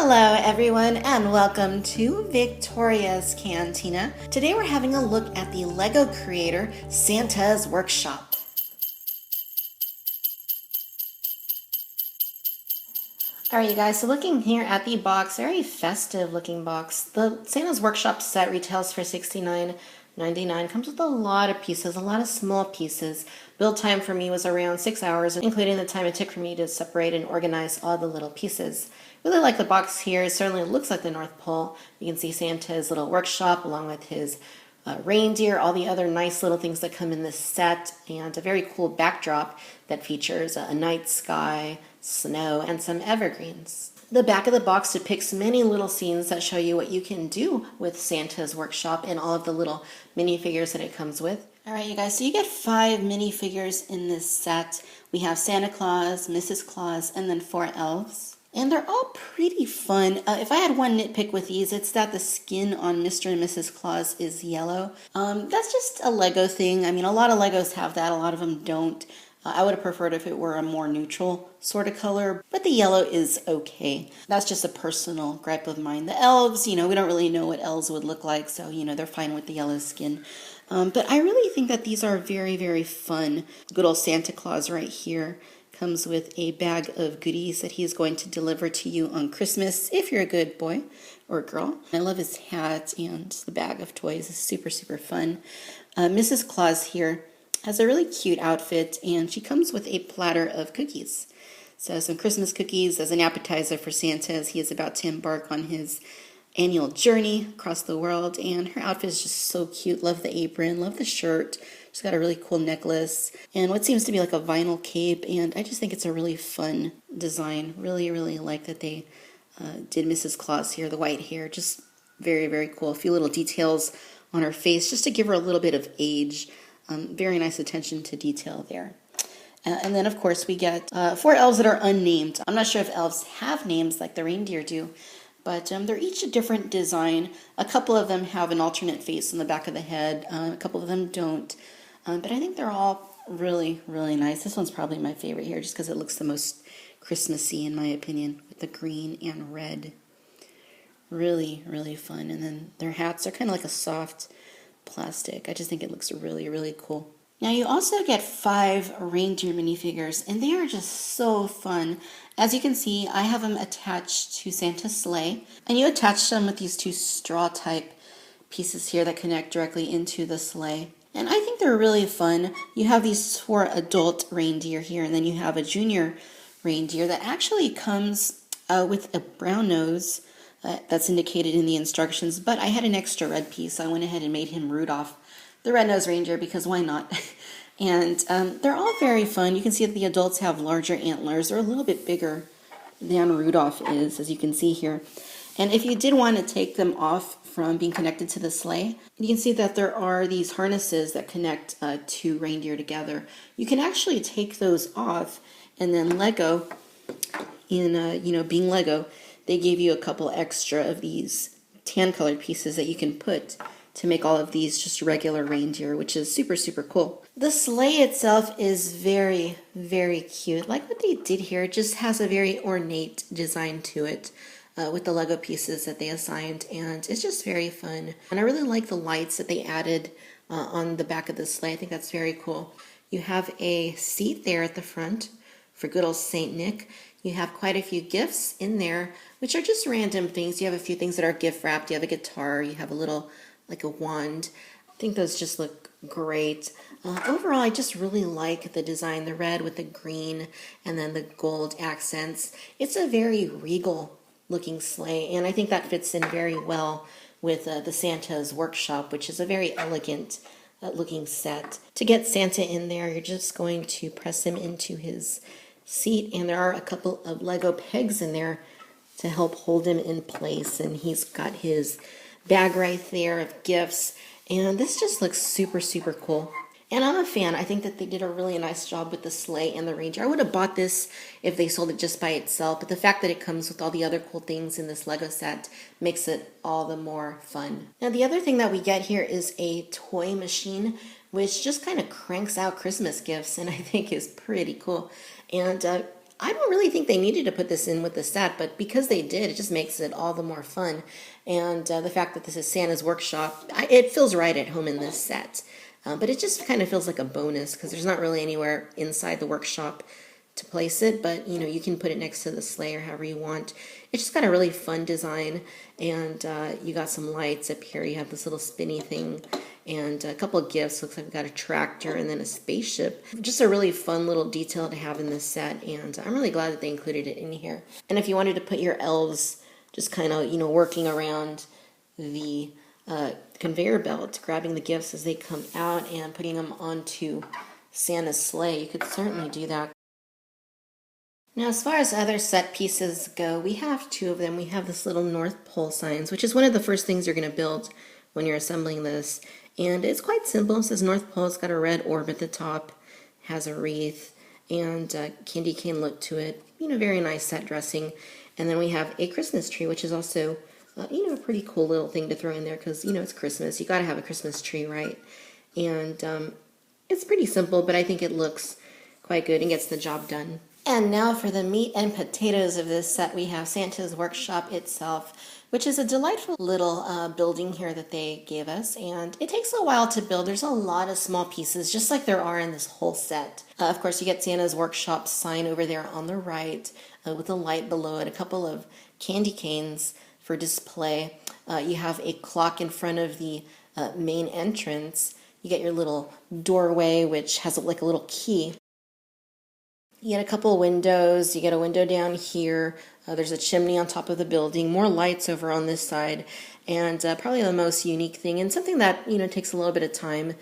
Hello everyone and welcome to Victoria's Cantina. Today we're having a look at the Lego creator Santa's Workshop. Alright you guys, so looking here at the box, very festive looking box. The Santa's Workshop set retails for $69.99. Comes with a lot of pieces, a lot of small pieces. Build time for me was around 6 hours, including the time it took for me to separate and organize all the little pieces. Really like the box here. It certainly looks like the North Pole. You can see Santa's little workshop along with his reindeer, all the other nice little things that come in this set, and a very cool backdrop that features a night sky, snow, and some evergreens. The back of the box depicts many little scenes that show you what you can do with Santa's Workshop and all of the little minifigures that it comes with. Alright you guys, so you get 5 minifigures in this set. We have Santa Claus, Mrs. Claus, and then 4 elves. And they're all pretty fun. If I had one nitpick with these, it's that the skin on Mr. and Mrs. Claus is yellow. That's just a Lego thing. I mean, a lot of Legos have that, a lot of them don't. I would have preferred if it were a more neutral sort of color, but the yellow is okay. That's just a personal gripe of mine. The elves, we don't really know what elves would look like, so, they're fine with the yellow skin. But I really think that these are very, very fun. Good old Santa Claus right here comes with a bag of goodies that he's going to deliver to you on Christmas if you're a good boy or girl. I love his hat, and the bag of toys is super, super fun. Mrs. Claus here has a really cute outfit, and she comes with a platter of cookies. So some Christmas cookies as an appetizer for Santa as he is about to embark on his annual journey across the world. And her outfit is just so cute. Love the apron, love the shirt. She's got a really cool necklace and what seems to be like a vinyl cape, and I just think it's a really fun design. Really, really like that they did Mrs. Claus here, the white hair. Just very, very cool. A few little details on her face just to give her a little bit of age. Very nice attention to detail there. And then, of course, we get 4 elves that are unnamed. I'm not sure if elves have names like the reindeer do, but they're each a different design. A couple of them have an alternate face on the back of the head. A couple of them don't. But I think they're all really, really nice. This one's probably my favorite here just because it looks the most Christmassy in my opinion, with the green and red. Really, really fun. And then their hats are kind of like a soft plastic. I just think it looks really, really cool. Now you also get 5 reindeer minifigures, and they are just so fun. As you can see, I have them attached to Santa's sleigh, and you attach them with these 2 straw type pieces here that connect directly into the sleigh. And I think they're really fun. You have these 4 adult reindeer here, and then you have a junior reindeer that actually comes with a brown nose that's indicated in the instructions, but I had an extra red piece, so I went ahead and made him Rudolph, the red-nosed reindeer, because why not? And they're all very fun. You can see that the adults have larger antlers. They're a little bit bigger than Rudolph is, as you can see here. And if you did want to take them off from being connected to the sleigh, you can see that there are these harnesses that connect 2 reindeer together. You can actually take those off, and then Lego, being Lego, they gave you a couple extra of these tan colored pieces that you can put to make all of these just regular reindeer, which is super, super cool. The sleigh itself is very, very cute. Like what they did here, it just has a very ornate design to it with the Lego pieces that they assigned, and it's just very fun. And I really like the lights that they added on the back of the sleigh. I think that's very cool. You have a seat there at the front for good old Saint Nick. You have quite a few gifts in there, which are just random things. You have a few things that are gift wrapped. You have a guitar. You have a little, like a wand. I think those just look great. Overall, I just really like the design, the red with the green and then the gold accents. It's a very regal looking sleigh, and I think that fits in very well with the Santa's Workshop, which is a very elegant looking set. To get Santa in there, you're just going to press him into his seat, and there are a couple of Lego pegs in there to help hold him in place, and he's got his bag right there of gifts, and this just looks super, super cool. And I'm a fan. I think that they did a really nice job with the sleigh and the reindeer. I would have bought this if they sold it just by itself, but the fact that it comes with all the other cool things in this Lego set makes it all the more fun. Now the other thing that we get here is a toy machine, which just kind of cranks out Christmas gifts, and I think is pretty cool. And I don't really think they needed to put this in with the set, but because they did, it just makes it all the more fun. And the fact that this is Santa's workshop, it feels right at home in this set. But it just kind of feels like a bonus because there's not really anywhere inside the workshop to place it, but you can put it next to the sleigh or however you want. It's just got a really fun design, and you got some lights up here. You have this little spinny thing and a couple of gifts. Looks like we got a tractor and then a spaceship. Just a really fun little detail to have in this set, and I'm really glad that they included it in here. And if you wanted to put your elves just kind of working around the conveyor belt, grabbing the gifts as they come out and putting them onto Santa's sleigh, you could certainly do that. Now, as far as other set pieces go, we have two of them. We have this little North Pole signs, which is one of the first things you're going to build when you're assembling this. And it's quite simple. It says North Pole. It's got a red orb at the top, has a wreath, and candy cane look to it. Very nice set dressing. And then we have a Christmas tree, which is also, a pretty cool little thing to throw in there because, it's Christmas. You got to have a Christmas tree, right? And it's pretty simple, but I think it looks quite good and gets the job done. And now for the meat and potatoes of this set, we have Santa's workshop itself, which is a delightful little building here that they gave us. And it takes a while to build. There's a lot of small pieces, just like there are in this whole set. Of course, you get Santa's workshop sign over there on the right with a light below it, a couple of candy canes for display. You have a clock in front of the main entrance. You get your little doorway, which has like a little key. You get a couple of windows. You get a window down here. There's a chimney on top of the building. More lights over on this side. And probably the most unique thing, and something that takes a little bit of time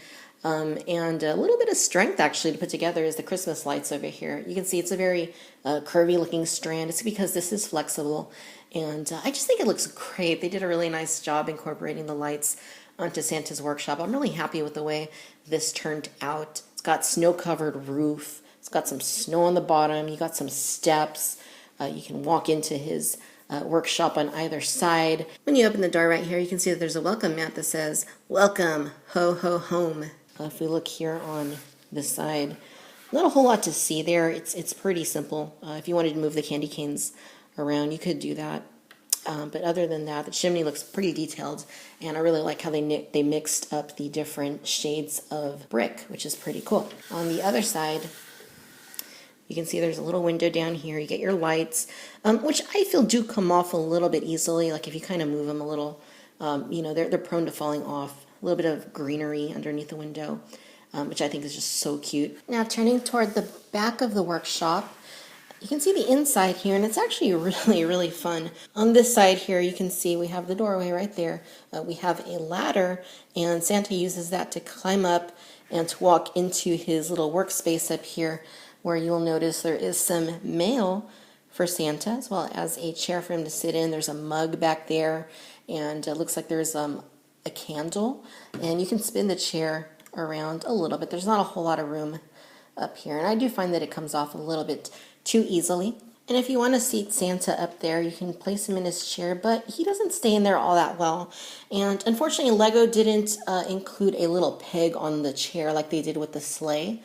and a little bit of strength actually to put together, is the Christmas lights over here. You can see it's a very curvy looking strand. It's because this is flexible. And I just think it looks great. They did a really nice job incorporating the lights onto Santa's workshop. I'm really happy with the way this turned out. It's got snow-covered roof. It's got some snow on the bottom. You got some steps. You can walk into his workshop on either side. When you open the door right here, you can see that there's a welcome mat that says, "Welcome, ho, ho, home." If we look here on this side, not a whole lot to see there. It's pretty simple. If you wanted to move the candy canes around, you could do that. But other than that, the chimney looks pretty detailed, and I really like how they mixed up the different shades of brick, which is pretty cool. On the other side, you can see there's a little window down here. You get your lights, which I feel do come off a little bit easily. Like if you kind of move them a little, they're prone to falling off. A little bit of greenery underneath the window, which I think is just so cute. Now turning toward the back of the workshop, you can see the inside here, and it's actually really, really fun. On this side here, you can see we have the doorway right there. We have a ladder, and Santa uses that to climb up and to walk into his little workspace up here, where you'll notice there is some mail for Santa, as well as a chair for him to sit in. There's a mug back there, and it looks like there's a candle, and you can spin the chair around a little bit. There's not a whole lot of room up here, and I do find that it comes off a little bit too easily. And if you want to seat Santa up there, you can place him in his chair, but he doesn't stay in there all that well. And unfortunately, Lego didn't include a little peg on the chair like they did with the sleigh.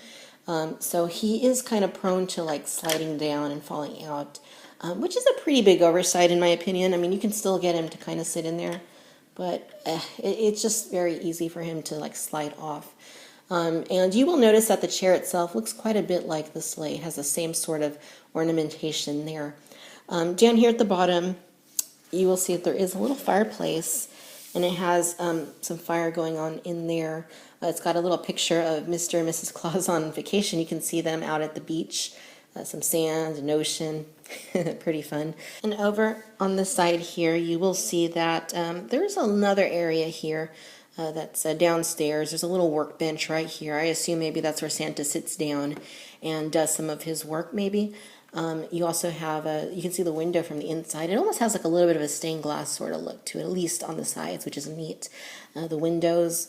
So he is kind of prone to like sliding down and falling out, which is a pretty big oversight in my opinion. I mean, you can still get him to kind of sit in there, but it's just very easy for him to like slide off. And you will notice that the chair itself looks quite a bit like the sleigh. It has the same sort of ornamentation there. Down here at the bottom, you will see that there is a little fireplace, and it has some fire going on in there. It's got a little picture of Mr. and Mrs. Claus on vacation. You can see them out at the beach. Some sand, an ocean, pretty fun. And over on the side here, you will see that there's another area here that's downstairs. There's a little workbench right here. I assume maybe that's where Santa sits down and does some of his work maybe. You also have you can see the window from the inside. It almost has like a little bit of a stained glass sort of look to it, at least on the sides, which is neat. The windows,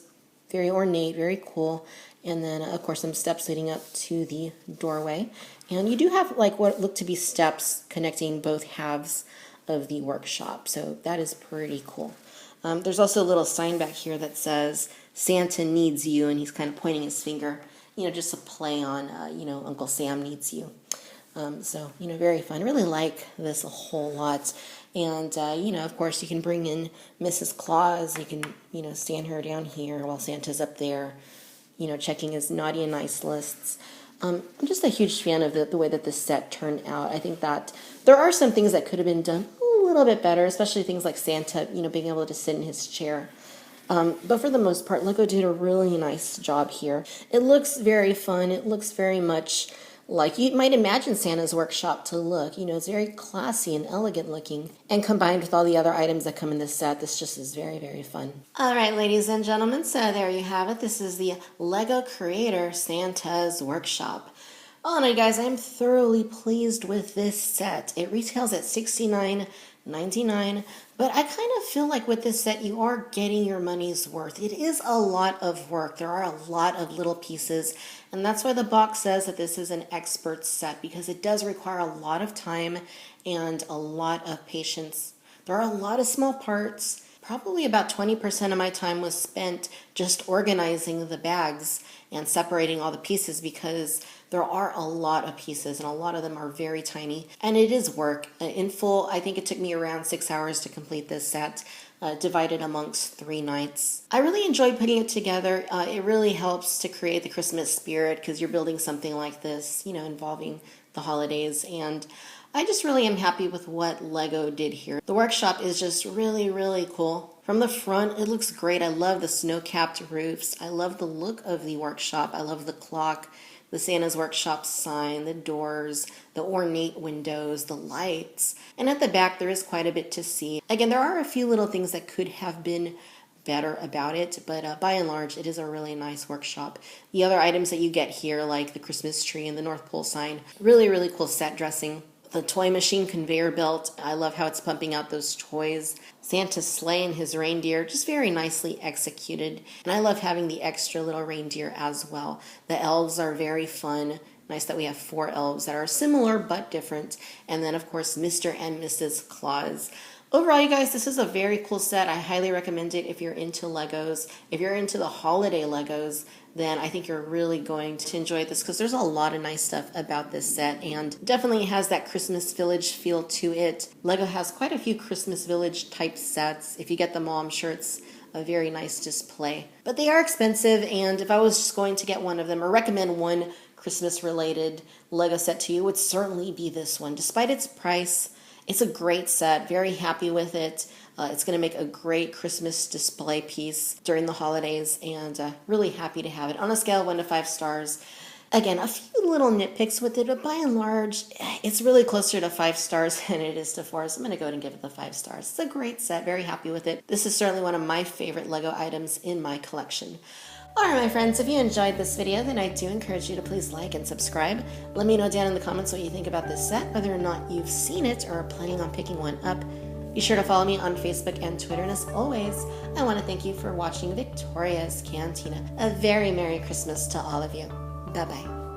very ornate, very cool. And then, of course, some steps leading up to the doorway. And you do have like what look to be steps connecting both halves of the workshop. So that is pretty cool. There's also a little sign back here that says, "Santa needs you," and he's kind of pointing his finger, just a play on, Uncle Sam needs you. So, very fun. Really like this a whole lot. And, of course, you can bring in Mrs. Claus. You can, stand her down here while Santa's up there, checking his naughty and nice lists. I'm just a huge fan of the way that this set turned out. I think that there are some things that could have been done a little bit better, especially things like Santa, being able to sit in his chair. But for the most part, Lego did a really nice job here. It looks very fun. It looks very much like you might imagine Santa's workshop to look. It's very classy and elegant looking. And combined with all the other items that come in this set, this just is very, very fun. All right, ladies and gentlemen, so there you have it. This is the Lego Creator Santa's Workshop. All in all, guys, I'm thoroughly pleased with this set. It retails at $69.99, but I kind of feel like with this set you are getting your money's worth. It is a lot of work. There are a lot of little pieces, and that's why the box says that this is an expert set, because it does require a lot of time and a lot of patience. There are a lot of small parts. Probably about 20% of my time was spent just organizing the bags and separating all the pieces, because there are a lot of pieces and a lot of them are very tiny, and it is work. In full, I think it took me around 6 hours to complete this set, divided amongst 3 nights. I really enjoyed putting it together. It really helps to create the Christmas spirit, because you're building something like this, involving the holidays, and I just really am happy with what Lego did here. The workshop is just really, really cool. From the front, it looks great. I love the snow-capped roofs. I love the look of the workshop. I love the clock, the Santa's Workshop sign, the doors, the ornate windows, the lights. And at the back, there is quite a bit to see. Again, there are a few little things that could have been better about it, but by and large, it is a really nice workshop. The other items that you get here, like the Christmas tree and the North Pole sign, really, really cool set dressing. The toy machine conveyor belt, I love how it's pumping out those toys. Santa's sleigh and his reindeer, just very nicely executed. And I love having the extra little reindeer as well. The elves are very fun. Nice that we have 4 elves that are similar but different. And then, of course, Mr. and Mrs. Claus. Overall, you guys, this is a very cool set. I highly recommend it if you're into Legos. If you're into the holiday Legos, then I think you're really going to enjoy this, because there's a lot of nice stuff about this set, and definitely has that Christmas Village feel to it. Lego has quite a few Christmas Village type sets. If you get them all, I'm sure it's a very nice display. But they are expensive, and if I was just going to get one of them or recommend one Christmas related Lego set to you, it would certainly be this one. Despite its price, it's a great set. Very happy with it. It's going to make a great Christmas display piece during the holidays, and really happy to have it. On a scale of 1 to 5 stars, again, a few little nitpicks with it, but by and large, it's really closer to 5 stars than it is to 4, so I'm going to go ahead and give it the 5 stars. It's a great set. Very happy with it. This is certainly one of my favorite Lego items in my collection. Alright, my friends, if you enjoyed this video, then I do encourage you to please like and subscribe. Let me know down in the comments what you think about this set, whether or not you've seen it or are planning on picking one up. Be sure to follow me on Facebook and Twitter, and as always, I want to thank you for watching Victoria's Cantina. A very Merry Christmas to all of you. Bye-bye.